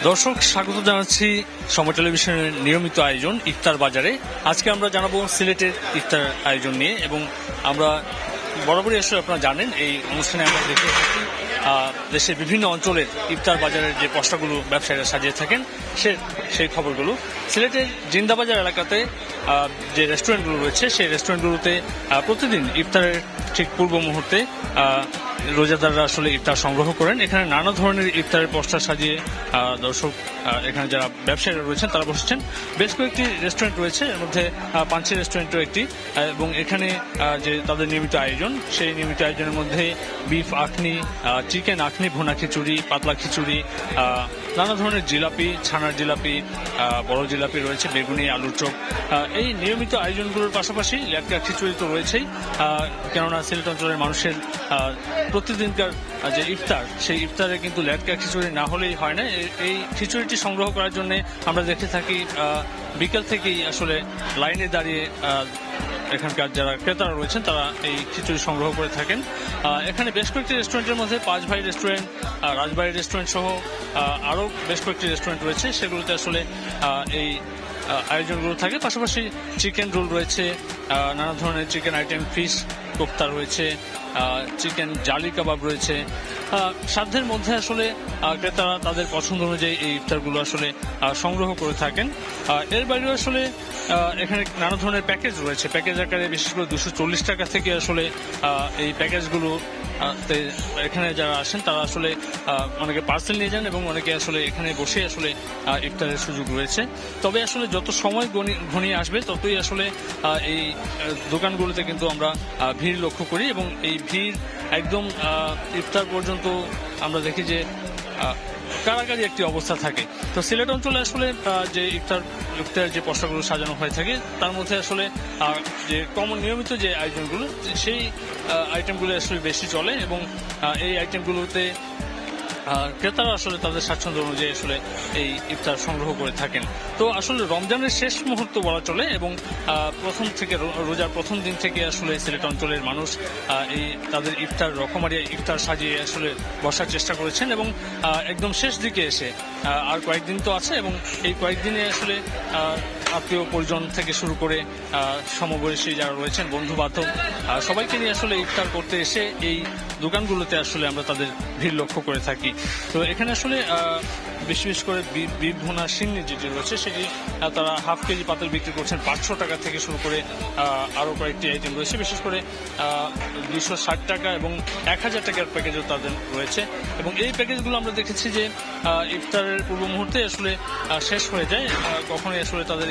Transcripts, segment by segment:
দর্শক, স্বাগত জানাচ্ছি সময় টেলিভিশনের নিয়মিত আয়োজন ইফতার বাজারে। আজকে আমরা জানাবো সিলেটের ইফতার আয়োজন নিয়ে, এবং আমরা বরাবরই আসলে আপনারা জানেন এই অনুষ্ঠানে আমরা দেখে থাকি দেশের বিভিন্ন অঞ্চলের ইফতার বাজারের যে পসরাগুলো ব্যবসায়ীরা সাজিয়ে থাকেন সেই খবরগুলো। সিলেটের জিন্দাবাজার এলাকাতে যে রেস্টুরেন্টগুলো রয়েছে সেই রেস্টুরেন্টগুলোতে প্রতিদিন ইফতারের ঠিক পূর্ব মুহূর্তে রোজাদাররা আসলে ইফতার সংগ্রহ করেন। এখানে নানা ধরনের ইফতারের পোস্টার সাজিয়ে দর্শক এখানে যারা ব্যবসায়ীরা রয়েছেন তারা বসেছেন। বেশ কয়েকটি রেস্টুরেন্ট রয়েছে, এর মধ্যে পাঞ্চি রেস্টুরেন্টও একটি, এবং এখানে যে তাদের নিয়মিত আয়োজন সেই নিয়মিত আয়োজনের মধ্যে বিফ আখনি, চিকেন আখনি, ভুনা খিচুড়ি, পাতলা খিচুড়ি, নানা ধরনের জিলাপি, ছানার জিলাপি, বড় জিলাপি রয়েছে, বেগুনি, আলুর চপ। এই নিয়মিত আয়োজনগুলোর পাশাপাশি লেটকা খিচুড়ি তো রয়েছেই, কেননা সিলেট অঞ্চলের মানুষের প্রতিদিনকার যে ইফতার সেই ইফতারে কিন্তু লেটকা খিচুড়ি না হলেই হয় না। এই খিচুড়িটি সংগ্রহ করার জন্য আমরা দেখে থাকি বিকেল থেকেই আসলে লাইনে দাঁড়িয়ে এখানকার যারা ক্রেতারা রয়েছেন তারা এই খিচুড়ি সংগ্রহ করে থাকেন। এখানে বেশ কয়েকটি রেস্টুরেন্টের মধ্যে পাঁচ ভাই রেস্টুরেন্ট, রাজবাড়ি রেস্টুরেন্ট সহ আরও বেশ কয়েকটি রেস্টুরেন্ট রয়েছে, সেগুলোতে আসলে এই আয়োজনগুলো থাকে। পাশাপাশি চিকেন রোল রয়েছে, নানা ধরনের চিকেন আইটেম, ফিশ কোফতা রয়েছে, চিকেন জালি কাবাব রয়েছে। সাধ্যের মধ্যে আসলে ক্রেতারা তাদের পছন্দ অনুযায়ী এই ইফতারগুলো আসলে সংগ্রহ করে থাকেন। এর বাইরেও আসলে এখানে নানা ধরনের প্যাকেজ রয়েছে, প্যাকেজ আকারে বিশেষ করে 240 টাকা থেকে আসলে এই প্যাকেজগুলো এখানে যারা আসেন তারা আসলে অনেকে পার্সেল নিয়ে যান এবং অনেকে আসলে এখানে বসে আসলে ইফতারের সুযোগ রয়েছে। তবে আসলে যত সময় ঘনিয়ে আসবে ততই আসলে এই দোকানগুলোতে কিন্তু আমরা ভিড় লক্ষ্য করি, এবং এই ভিড় একদম ইফতার পর্যন্ত আমরা দেখি যে কারাকারি একটি অবস্থা থাকে। তো সিলেট অঞ্চলে আসলে যে ইফতারের যে পসরাগুলো সাজানো হয়ে থাকে তার মধ্যে আসলে যে কমন নিয়মিত যে আইটেমগুলো সেই আইটেমগুলো আসলে বেশি চলে, এবং এই আইটেমগুলোতে ক্রেতারা আসলে তাদের স্বাচ্ছন্দ্য অনুযায়ী আসলে এই ইফতার সংগ্রহ করে থাকেন। তো আসলে রমজানের শেষ মুহূর্ত বলা চলে, এবং প্রথম থেকে রোজার প্রথম দিন থেকে আসলে সিলেট অঞ্চলের মানুষ এই তাদের ইফতার রকমারি ইফতার সাজিয়ে আসলে বসার চেষ্টা করেছেন, এবং একদম শেষ দিকে এসে আর কয়েকদিন তো আছে, এবং এই কয়েকদিনে আসলে আত্মীয় পরিজন থেকে শুরু করে সমবয়সী যারা রয়েছেন, বন্ধু বান্ধব, সবাইকে নিয়ে আসলে ইফতার করতে এসে এই দোকানগুলোতে আসলে আমরা তাদের ভিড় লক্ষ্য করে থাকি। তো এখানে আসলে বিশেষ করে বিফ ভুনা সিন্নি যেটি রয়েছে সেটি তারা হাফ কেজি পাতিল বিক্রি করছেন 500 টাকা থেকে শুরু করে আরও কয়েকটি আইটেম রয়েছে, বিশেষ করে 260 টাকা এবং 1000 টাকার প্যাকেজও তাদের রয়েছে। এবং এই প্যাকেজগুলো আমরা দেখেছি যে ইফতারের পূর্ব মুহূর্তে আসলে শেষ হয়ে যায়, কখনোই আসলে তাদের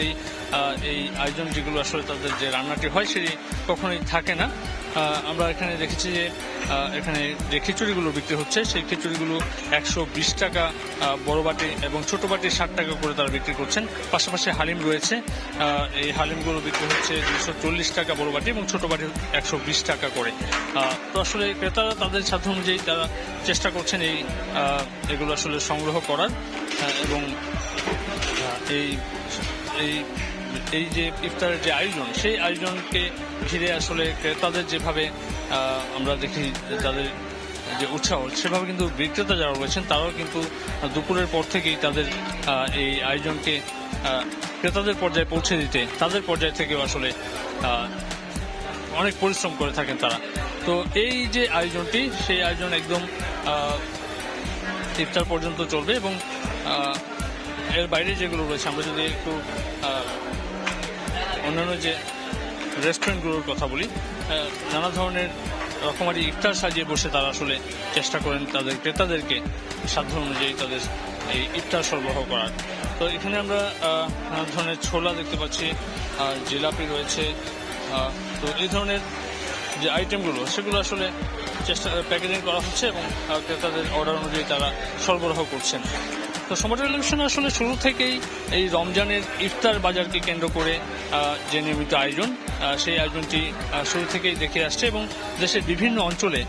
এই আয়োজন যেগুলো আসলে তাদের যে রান্নাটি হয় সেটি কখনোই থাকে না। আমরা এখানে দেখেছি যে এখানে যে খিচুড়িগুলো বিক্রি হচ্ছে সেই খিচুড়িগুলো 120 টাকা বড় বাটি এবং ছোট বাটি 60 টাকা করে তারা বিক্রি করছেন। পাশাপাশি হালিম রয়েছে, এই হালিমগুলো বিক্রি হচ্ছে 240 টাকা বড় বাটি এবং ছোট বাটি 120 টাকা করে। তো আসলে ক্রেতারা তাদের সাধ্য অনুযায়ী তারা চেষ্টা করছেন এগুলো আসলে সংগ্রহ করার, এবং এই যে ইফতারের যে আয়োজন সেই আয়োজনকে ঘিরে আসলে ক্রেতাদের যেভাবে আমরা দেখি তাদের যে উৎসাহ, সেভাবে কিন্তু বিক্রেতা যারা রয়েছেন তারাও কিন্তু দুপুরের পর থেকেই তাদের এই আয়োজনকে ক্রেতাদের পর্যায়ে পৌঁছে দিতে তাদের পর্যায় থেকেও আসলে অনেক পরিশ্রম করে থাকেন তারা। তো এই যে আয়োজনটি সেই আয়োজন একদম ইফতার পর্যন্ত চলবে, এবং এর বাইরে যেগুলো রয়েছে আমরা যদি একটু অন্যান্য যে রেস্টুরেন্টগুলোর কথা বলি, নানা ধরনের রকমারি ইফতার সাজিয়ে বসে তারা আসলে চেষ্টা করেন তাদের ক্রেতাদেরকে সাধ্য অনুযায়ী তাদের এই ইফতার সরবরাহ করার। তো এখানে আমরা নানা ধরনের ছোলা দেখতে পাচ্ছি, জিলাপি রয়েছে। তো এই ধরনের যে আইটেমগুলো সেগুলো আসলে প্যাকেজিং করা হচ্ছে এবং ক্রেতাদের অর্ডার অনুযায়ী তারা সরবরাহ করছেন। তো সময় টেলিভিশন আসলে শুরু থেকেই এই রমজানের ইফতার বাজারকে কেন্দ্র করে যে নিয়মিত আয়োজন সেই আয়োজনটি শুরু থেকেই দেখে আসছে, এবং দেশের বিভিন্ন অঞ্চলে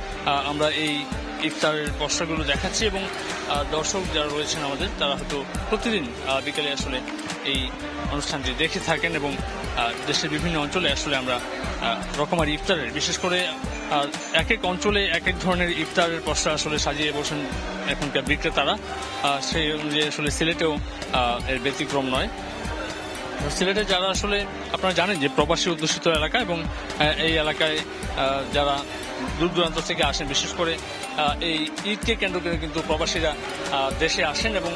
আমরা এই ইফতারের পসরাগুলো দেখাচ্ছি এবং দর্শক যারা রয়েছেন আমাদের তারা হয়তো প্রতিদিন বিকেলে আসলে এই অনুষ্ঠানটি দেখে থাকেন এবং দেশের বিভিন্ন অঞ্চলে আসলে আমরা রকমারি ইফতারের বিশেষ করে এক এক অঞ্চলে এক এক ধরনের ইফতারের পসরা আসলে সাজিয়ে বসেন এখনকার বিক্রেতারা। সেই অনুযায়ী আসলে সিলেটেও এর ব্যতিক্রম নয়। সিলেটে যারা আসলে আপনারা জানেন যে প্রবাসী অধ্যুষিত এলাকা এবং এই এলাকায় যারা দূর দূরান্ত থেকে আসেন, বিশেষ করে এই ঈদকে কেন্দ্র করে কিন্তু প্রবাসীরা দেশে আসেন এবং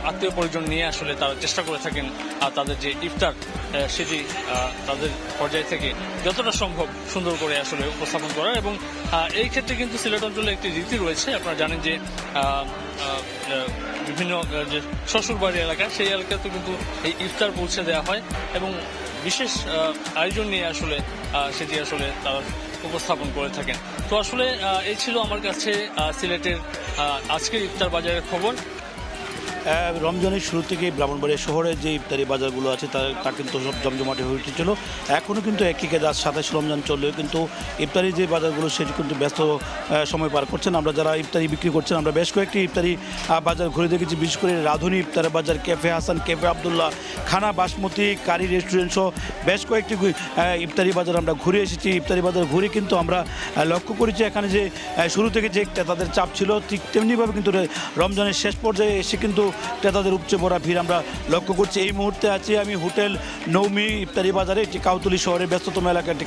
আত্মীয় পরিজন নিয়ে আসলে তারা চেষ্টা করে থাকেন তাদের যে ইফতার সেটি তাদের পর্যায় থেকে যতটা সম্ভব সুন্দর করে আসলে উপস্থাপন করা। এবং এই ক্ষেত্রে কিন্তু সিলেট অঞ্চলে একটি রীতি রয়েছে। আপনারা জানেন যে বিভিন্ন যে শ্বশুরবাড়ি এলাকা, সেই এলাকাতে কিন্তু এই ইফতার পৌঁছে দেওয়া হয় এবং বিশেষ আয়োজন নিয়ে আসলে সেটি আসলে তারা উপস্থাপন করে থাকেন। তো আসলে এই ছিল আমার কাছে সিলেটের আজকের ইফতার বাজারের খবর। রমজানের শুরু থেকে ব্রাহ্মণবাড়িয়া শহরে যে ইফতারি বাজারগুলো আছে তা কিন্তু সব জমজমাটে হয়ে উঠেছিল। এখনও কিন্তু একই কাজ, আজ 27 রমজান চললেও কিন্তু ইফতারি যে বাজারগুলো সেটি কিন্তু ব্যস্ত সময় পার করছেন। আমরা যারা ইফতারি বিক্রি করছেন, আমরা বেশ কয়েকটি ইফতারি বাজার ঘুরে দেখেছি, বিশেষ করে রাধুনী ইফতার বাজার, ক্যাফে হাসান, ক্যাফে আবদুল্লাহ, খানা বাসমতি, কারি রেস্টুরেন্ট সহ বেশ কয়েকটি ইফতারি বাজার আমরা ঘুরে এসেছি। ইফতারি বাজার ঘুরে কিন্তু আমরা লক্ষ্য করেছি এখানে যে শুরু থেকে যে তাদের চাপ ছিল, ঠিক তেমনিভাবে কিন্তু রমজানের শেষ পর্যায়ে এসে কিন্তু ক্রেতাদের উপচে পড়া ভিড় আমরা লক্ষ্য করছি। এই মুহূর্তে আছি আমি হোটেল নৌমি ইফতারি বাজারে, একটি কাউতুলি শহরের ব্যস্ততম এলাকা, একটি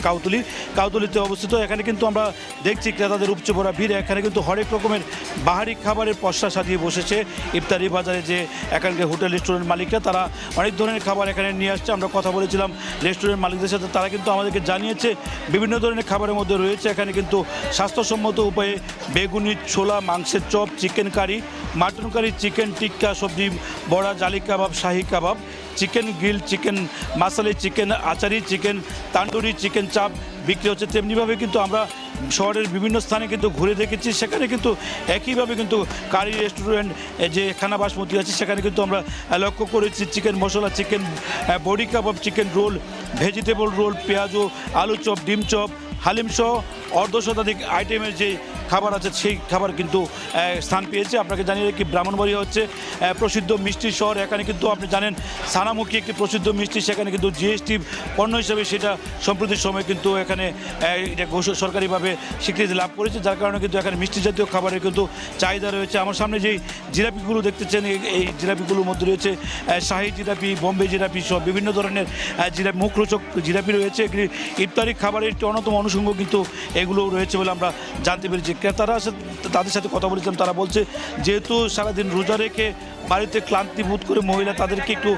কাউতুলিতে অবস্থিত। এখানে কিন্তু আমরা দেখছি ক্রেতাদের উপচে পড়া ভিড়। এখানে কিন্তু হরেক রকমের বাহারি খাবারের পসরা সাজিয়ে বসেছে ইফতারি বাজারে। যে এখানকার হোটেল রেস্টুরেন্ট মালিকরা তারা অনেক ধরনের খাবার এখানে নিয়ে আসছে। আমরা কথা বলেছিলাম রেস্টুরেন্ট মালিকদের সাথে, তারা কিন্তু আমাদেরকে জানিয়েছে বিভিন্ন ধরনের খাবারের মধ্যে রয়েছে এখানে কিন্তু স্বাস্থ্যসম্মত উপায়ে বেগুনি, ছোলা, মাংসের চপ, chicken curry, mutton curry, chicken tikka, সবজি বড়া, জালি কাবাব, শাহি কাবাব, চিকেন গ্রিল, চিকেন মাসালি, চিকেন আচারি, চিকেন তান্দুরি, চিকেন চাপ বিক্রি হচ্ছে। তেমনিভাবে কিন্তু আমরা শহরের বিভিন্ন স্থানে কিন্তু ঘুরে দেখেছি, সেখানে কিন্তু একইভাবে কিন্তু কারি রেস্টুরেন্ট যে খানা বাসমতি আছে সেখানে কিন্তু আমরা লক্ষ্য করেছি চিকেন মশলা, চিকেন বড়ি কাবাব, চিকেন রোল, ভেজিটেবল রোল, পেঁয়াজু, আলু চপ, ডিম চপ, হালিম সহ অর্ধশতাধিক আইটেমের যে খাবার আছে সেই খাবার কিন্তু স্থান পেয়েছে। আপনাকে জানিয়ে রাখি ব্রাহ্মণবাড়িয়া হচ্ছে প্রসিদ্ধ মিষ্টির শহর। এখানে কিন্তু আপনি জানেন সানামুখী একটি প্রসিদ্ধ মিষ্টি, সেখানে কিন্তু জিএসটি পণ্য হিসেবে সেটা সম্প্রতির সময় কিন্তু এখানে এটা সরকারিভাবে স্বীকৃতি লাভ করেছে, যার কারণে কিন্তু এখানে মিষ্টি জাতীয় খাবারের কিন্তু চাহিদা রয়েছে। আমার সামনে যেই জিলাপিগুলো দেখতেছেন, এই জিলাপিগুলোর মধ্যে রয়েছে শাহি জিলাপি, বোম্বে জিলাপি সহ বিভিন্ন ধরনের জিলাপি, মুখরোচক জিলাপি রয়েছে। এগুলি ইফতারি খাবারের একটি অন্যতম অনুষঙ্গ কিন্তু এগুলো রয়েছে বলে আমরা জানতে পেরেছি। ক্রেতারা তাদের সাথে কথা বলেছিলাম, তারা বলছে যেহেতু সারাদিন রোজা রেখে বাড়িতে ক্লান্তি বোধ করে মহিলা, তাদেরকে একটু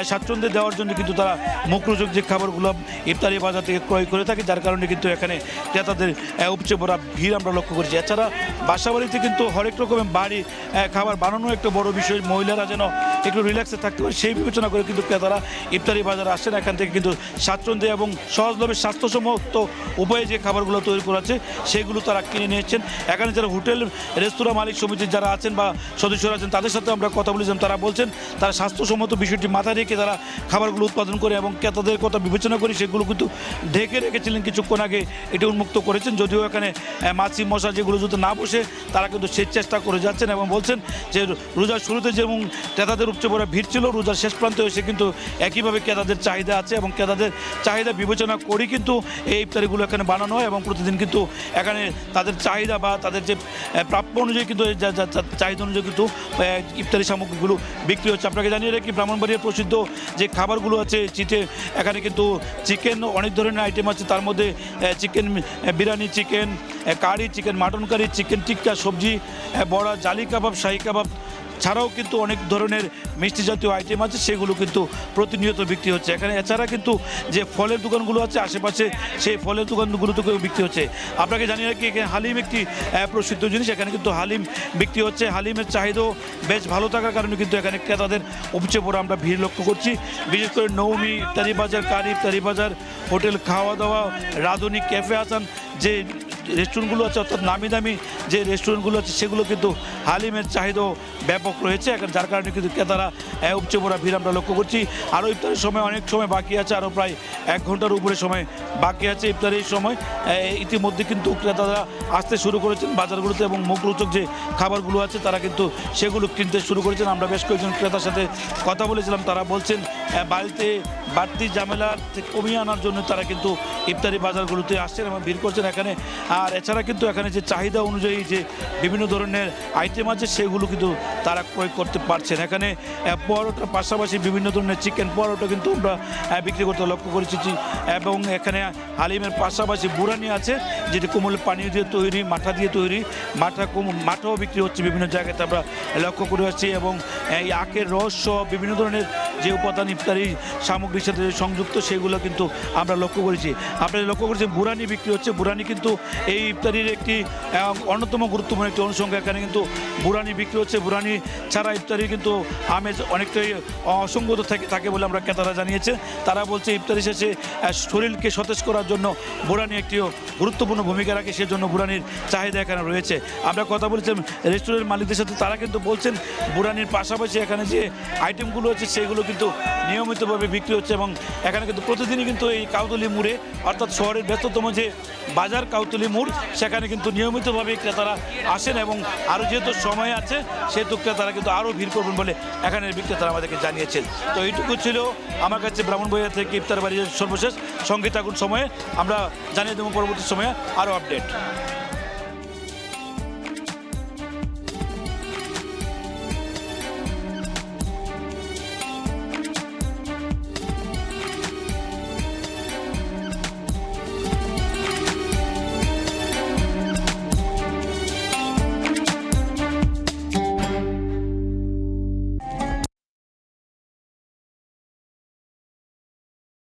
স্বাচ্ছন্দ্য দেওয়ার জন্য কিন্তু তারা মুখরোচক যে খাবারগুলো ইফতারি বাজার থেকে ক্রয় করে থাকে, যার কারণে কিন্তু এখানে ক্রেতাদের উপচে পড়া ভিড় আমরা লক্ষ্য করেছি। এছাড়া বাসা বাড়িতে কিন্তু হরেক রকমের বাড়ি খাবার বানানো একটা বড় বিষয়, মহিলারা যেন একটু রিল্যাক্সে থাকতে পারে সেই বিবেচনা করে কিন্তু ক্রেতারা ইফতারি বাজারে আসেন। এখান থেকে কিন্তু স্বাচ্ছন্দ্যে এবং সহজভাবে স্বাস্থ্যসম্মত উপায়ে যে খাবারগুলো তৈরি করা আছে সেগুলো তারা কিনে নিয়েছেন। এখানে যারা হোটেল রেস্তোরাঁ মালিক সমিতির যারা আছেন বা সদস্যরা আছেন তাদের সাথে আমরা কথা বলেছিলাম, তারা বলছেন তারা স্বাস্থ্যসম্মত বিষয়টি মাথায় রেখে তারা খাবারগুলো উৎপাদন করে এবং ক্রেতাদের কথা বিবেচনা করে সেগুলো কিন্তু ঢেকে রেখেছিলেন। কিছুক্ষণ আগে এটি উন্মুক্ত করেছেন, যদিও এখানে মাছি মশা যেগুলো যদি না বসে তারা কিন্তু সেই চেষ্টা করে যাচ্ছেন এবং বলছেন যে রোজার শুরুতে যেমন ক্রেতাদের উপচে পড়া ভিড় ছিল, রোজার শেষ প্রান্তে এসে কিন্তু একইভাবে ক্রেতাদের চাহিদা আছে এবং ক্রেতাদের চাহিদা বিবেচনা করে কিন্তু এই ইফতারিগুলো এখানে বানানো হয় এবং প্রতিদিন কিন্তু এখানে তাদের চাহিদা বা তাদের যে প্রাপ্য অনুযায়ী কিন্তু চাহিদা অনুযায়ী কিন্তু ইফতারি সামগ্রীগুলো বিক্রি হচ্ছে। আপনাকে জানিয়ে রাখি ব্রাহ্মণবাড়িয়ার প্রসিদ্ধ যে খাবারগুলো আছে চিটে, এখানে কিন্তু চিকেন অনেক ধরনের আইটেম আছে, তার মধ্যে chicken biryani, chicken curry, chicken mutton curry, chicken tikka, সবজি বড়া, জালি কাবাব, শাহি কাবাব ছাড়াও কিন্তু অনেক ধরনের মিষ্টি জাতীয় আইটেম আছে, সেগুলো কিন্তু প্রতিনিয়ত বিক্রি হচ্ছে এখানে। এছাড়া কিন্তু যে ফলের দোকানগুলো আছে আশেপাশে, সেই ফলের দোকানগুলোতেও বিক্রি হচ্ছে। আপনাকে জানিয়ে রাখি এখানে হালিম একটি প্রসিদ্ধ জিনিস, এখানে কিন্তু হালিম বিক্রি হচ্ছে। হালিমের চাহিদাও বেশ ভালো থাকার কারণে কিন্তু এখানে ক্রেতাদের উপচে পড়া আমরা ভিড় লক্ষ্য করছি। বিশেষ করে নৌমি ইফতারি বাজার, কারি ইফতারি বাজার, হোটেল খাওয়া দাওয়া, রাঁধুনি, ক্যাফে হাসান যে রেস্টুরেন্টগুলো আছে, অর্থাৎ নামি দামি যে রেস্টুরেন্টগুলো আছে সেগুলো কিন্তু হালিমের চাহিদাও ব্যাপক রয়েছে, যার কারণে কিন্তু ক্রেতারা উপচে পড়া ভিড় আমরা লক্ষ্য করছি। আরও ইফতারের সময় অনেক সময় বাকি আছে, আরও প্রায় 1 ঘন্টার উপরে সময় বাকি আছে ইফতারের সময়। ইতিমধ্যে কিন্তু ক্রেতারা আসতে শুরু করেছেন বাজারগুলোতে এবং মুখরোচক যে খাবারগুলো আছে তারা কিন্তু সেগুলো কিনতে শুরু করেছেন। আমরা বেশ কয়েকজন ক্রেতার সাথে কথা বলেছিলাম, তারা বলছেন বাড়িতে বাড়তি ঝামেলা কমিয়ে আনার জন্য তারা কিন্তু ইফতারি বাজারগুলোতে আসছেন এবং ভিড় করছেন এখানে। আর এছাড়া কিন্তু এখানে যে চাহিদা অনুযায়ী যে বিভিন্ন ধরনের আইটেম আছে সেগুলো কিন্তু তারা ক্রয় করতে পারছেন। এখানে পরোটার পাশাপাশি বিভিন্ন ধরনের চিকেন পরোটা কিন্তু আমরা বিক্রি করতে লক্ষ্য করেছি এবং এখানে হালিমের পাশাপাশি বুরানি আছে, যেটি কোমলের পানি দিয়ে তৈরি, মাঠা দিয়ে তৈরি, মাঠাও বিক্রি হচ্ছে বিভিন্ন জায়গাতে আমরা লক্ষ্য করে আসছি। এবং এই আখের রস সহ বিভিন্ন ধরনের যে উপাদান ইফতারি সামগ্রীর সাথে সংযুক্ত সেগুলো কিন্তু আমরা লক্ষ্য করেছি। আপনারা লক্ষ্য করেছেন বুরানি বিক্রি হচ্ছে। বুরানি কিন্তু এই ইফতারির একটি অন্যতম গুরুত্বপূর্ণ একটি অনুষঙ্গ। এখানে কিন্তু বুরানি বিক্রি হচ্ছে। বুরানি ছাড়া ইফতারি কিন্তু আমেজ অনেকটাই অসঙ্গত থাকে বলে আমরা ক্রেতারা জানিয়েছে। তারা বলছে ইফতারি শেষে শরীরকে সতেজ করার জন্য বুরানি একটি গুরুত্বপূর্ণ ভূমিকা রাখে, সেজন্য বুরানির চাহিদা এখানে রয়েছে। আমরা কথা বলেছিলাম রেস্টুরেন্ট মালিকদের সাথে, তারা কিন্তু বলছেন বুরানির পাশাপাশি এখানে যে আইটেমগুলো আছে সেগুলো কিন্তু নিয়মিতভাবে বিক্রি হচ্ছে এবং এখানে কিন্তু প্রতিদিনই কিন্তু এই কাউতলি মোড়ে, অর্থাৎ শহরের ব্যস্ততম যে বাজার কাউতলি মোড়, সেখানে কিন্তু নিয়মিতভাবে ক্রেতারা আসেন এবং আরও যেহেতু সময় আছে সেহেতু ক্রেতারা কিন্তু আরও ভিড় করবেন বলে এখানের বিক্রেতারা আমাদেরকে জানিয়েছেন। তো এইটুকু ছিল আমার কাছে ব্রাহ্মণবাড়িয়া থেকে ইফতার বাড়ির সর্বশেষ। সঙ্গে থাকুন সময়ে, আমরা জানিয়ে দেবো পরবর্তী সময়ে আরও আপডেট।